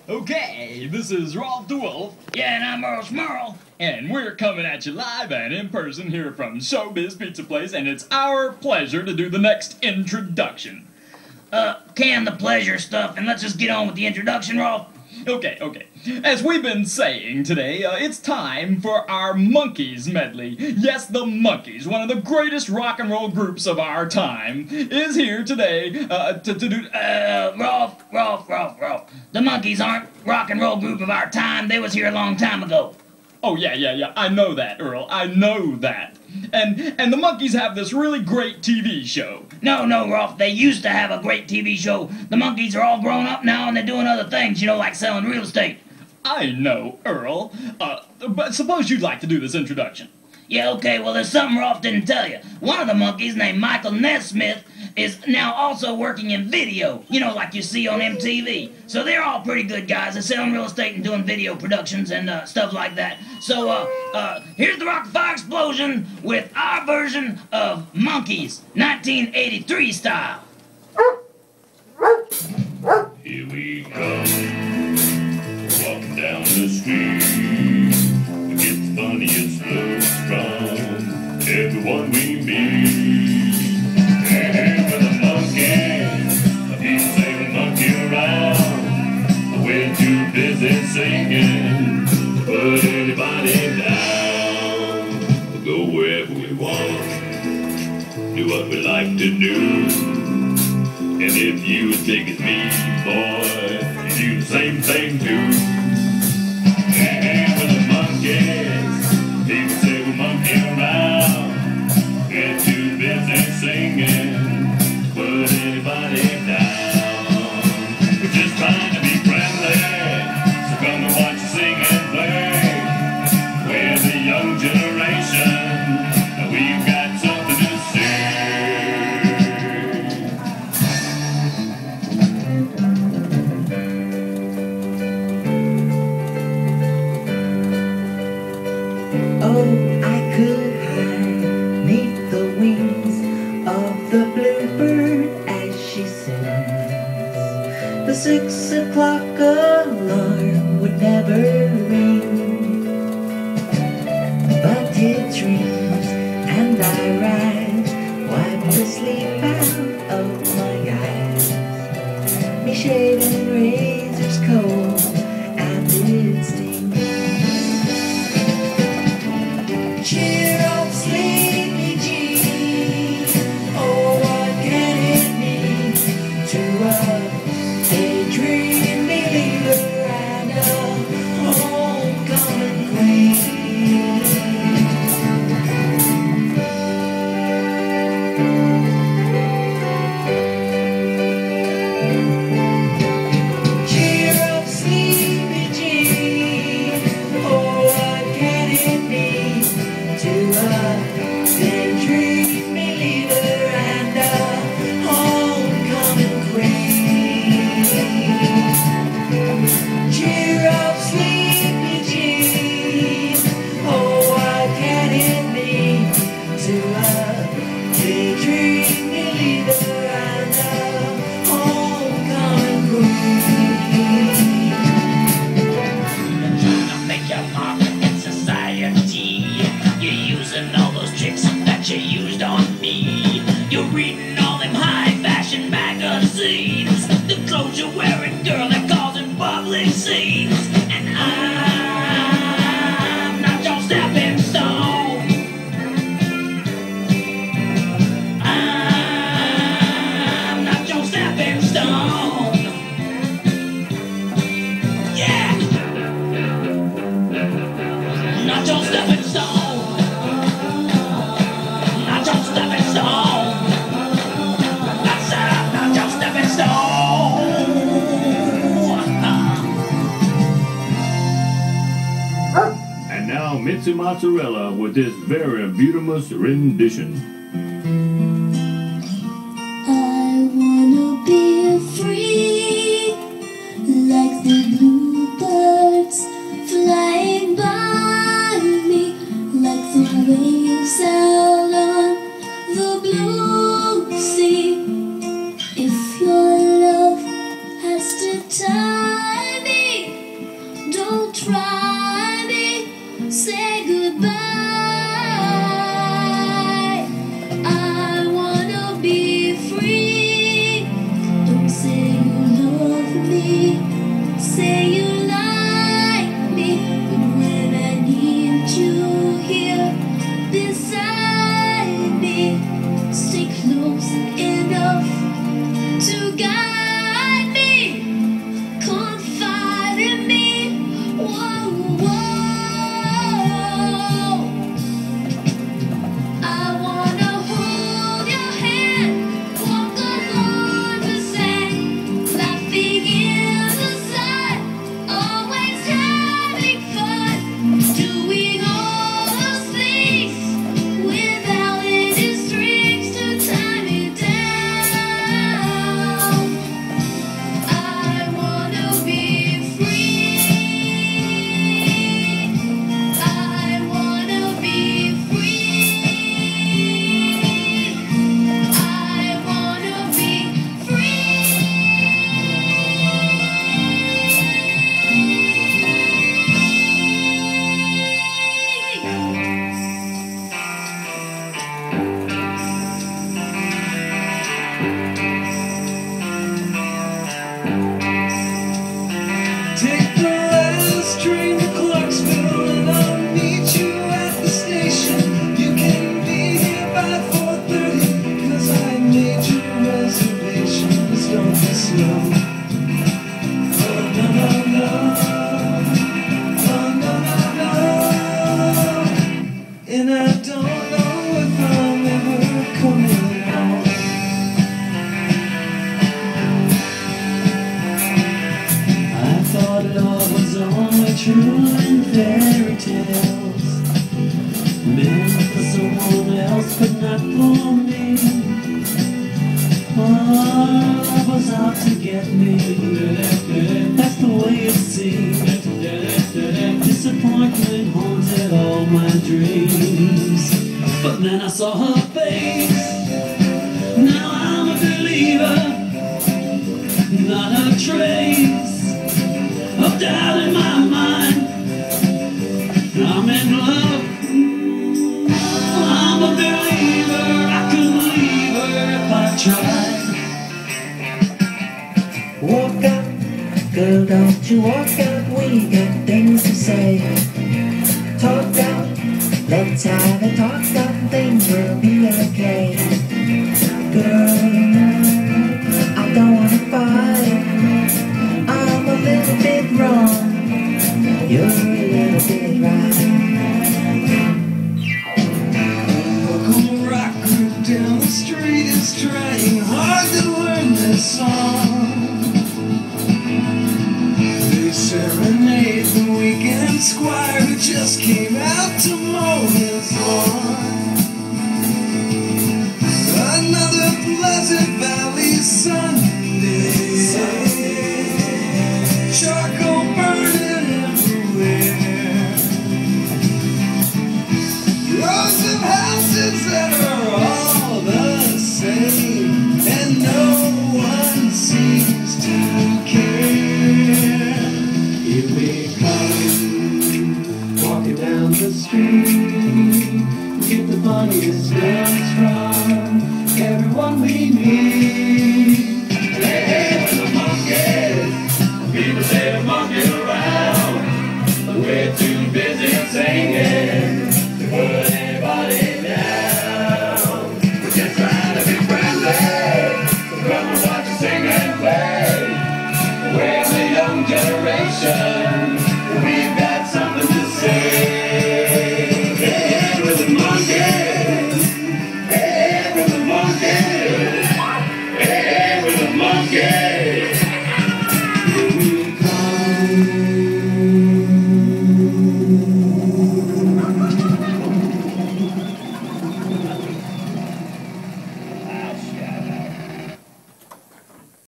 Okay, this is Rolf the Wolf. Yeah, and I'm Earl Schmerl. And we're coming at you live and in person here from Showbiz Pizza Place, and it's our pleasure to do the next introduction. Can the pleasure stuff, and let's just get on with the introduction, Rolf. Okay. As we've been saying today, it's time for our Monkees medley. Yes, the Monkees, one of the greatest rock and roll groups of our time, is here today to do... Rolf. The Monkees aren't rock and roll group of our time. They was here a long time ago. Oh, yeah. I know that, Earl. I know that. And the Monkees have this really great TV show. No, Rolf. They used to have a great TV show. The Monkees are all grown up now and they're doing other things, like selling real estate. I know, Earl. But suppose you'd like to do this introduction. Yeah, okay, well, there's something Rolf didn't tell you. One of the Monkees, named Michael Nesmith, is now also working in video, like you see on MTV. So they're all pretty good guys. They're selling real estate and doing video productions and stuff like that. So, here's the Rockafire explosion with our version of Monkees, 1983 style. Here we come, walking down the street. We get the funniest looks from everyone we meet. Hey, we're the Monkees, people say we monkey around, but we're too busy singing to put anybody down. We'll go wherever we want, do what we like to do. And if you as big as me, boy, you do the same thing too. Hey, we're the Monkees. People say we monkey around. We're too busy singing to put anybody down. We're just trying to be friendly, so come and watch us sing and play. We're the young generation, and we've got something to say. Oh, I could hide neath the wings of the bluebird as she sings. The 6 o'clock alarm would never ring, but it rings and I rise, wipe the sleep out of my eyes. Me shaving razor's cold and it stings. Cheer up, sleepy Jean. Oh, what can it mean to a daydream believer and a homecoming queen? Cheer up, sleepy Jean. Oh, what can it mean to a daydream believer and a homecoming queen? Cheer up, sleepy Jean. Oh, what can it mean to a daydream believer and a homecoming queen? Trying to make your mark in society. You're using all those tricks that you used on me. You're reading all them high-fashion magazines. The clothes you're wearing, girl, they're causing public scenes. And I'm not your stepping stone. I'm not your stepping stone. Yeah! Not your stepping stone. Not your stepping stone. That's not your stepping stone. And now Mitzi Mozzarella with this very beautiful rendition. I wanna be free, like the bluebirds flying by me, like the waves out on the blue sea. If your love has to tie me for me. Love was out to get me. That's the way it seemed. Disappointment haunted all my dreams. But then I saw her face. Now I'm a believer. Not a trace of doubt in my mind. I'm in love. I'm a believer. I couldn't leave her if I tried. Walk out, girl, don't you walk out. We got things to say. Talk out, let's have a talk out. Things will be okay. Girl, I don't wanna fight. I'm a little bit wrong. You're a little bit right. Walk on the rock down the street is trying